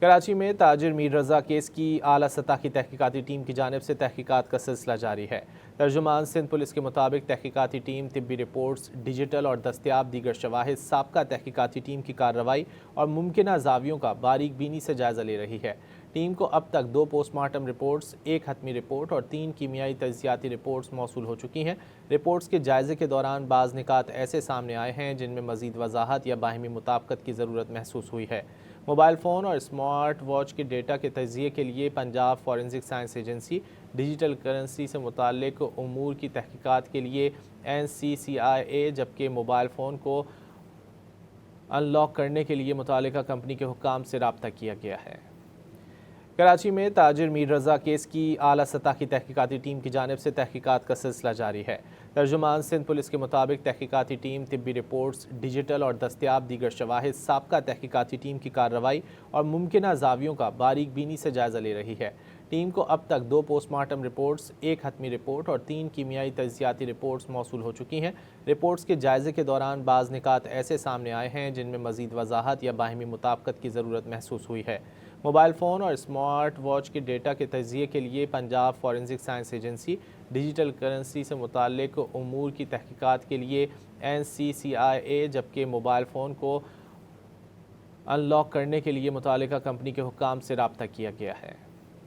کراچی میں تاجر میر رضا کیس کی اعلیٰ سطح کی تحقیقاتی ٹیم کی جانب سے تحقیقات کا سلسلہ جاری ہے۔ ترجمان سندھ پولیس کے مطابق تحقیقاتی ٹیم طبی رپورٹس، ڈیجیٹل اور دستیاب دیگر شواہد، سابقہ تحقیقاتی ٹیم کی کارروائی اور ممکنہ زاویوں کا باریک بینی سے جائزہ لے رہی ہے۔ ٹیم کو اب تک 2 پوسٹ مارٹم رپورٹس، 1 حتمی رپورٹ اور 3 کیمیائی تجزیاتی رپورٹس موصول ہو چکی ہیں۔ رپورٹس کے جائزے کے دوران بعض نکات ایسے سامنے آئے ہیں جن میں مزید وضاحت یا باہمی مطابقت کی ضرورت محسوس ہوئی ہے۔ موبائل فون اور اسمارٹ واچ کے ڈیٹا کے تجزیے کے لیے Punjab forensic science agency, digital currency سے متعلق امور کی تحقیقات کے لیے NCCIA، جبکہ موبائل فون کو ان لاک کرنے کے لیے متعلقہ کمپنی کے حکام سے رابطہ کیا گیا ہے۔ کراچی میں تاجر میر رضا کیس کی اعلیٰ سطح کی تحقیقاتی ٹیم کی جانب سے تحقیقات کا سلسلہ جاری ہے۔ ترجمان سندھ پولیس کے مطابق تحقیقاتی ٹیم طبی رپورٹس، ڈیجیٹل اور دستیاب دیگر شواہد، سابقہ تحقیقاتی ٹیم کی کارروائی اور ممکنہ زاویوں کا باریک بینی سے جائزہ لے رہی ہے۔ ٹیم کو اب تک 2 پوسٹ مارٹم رپورٹس، 1 حتمی رپورٹ اور 3 کیمیائی تجزیاتی رپورٹس موصول ہو چکی ہیں۔ رپورٹس کے جائزے کے دوران بعض نکات ایسے سامنے آئے ہیں جن میں مزید وضاحت یا باہمی مطابقت کی ضرورت محسوس ہوئی ہے۔ موبائل فون اور اسمارٹ واچ کے ڈیٹا کے تجزیے کے لیے Punjab forensic science agency, digital currency سے متعلق امور کی تحقیقات کے لیے NCCIA، جبکہ موبائل فون کو ان لاک کرنے کے لیے متعلقہ کمپنی کے حکام سے رابطہ کیا گیا ہے۔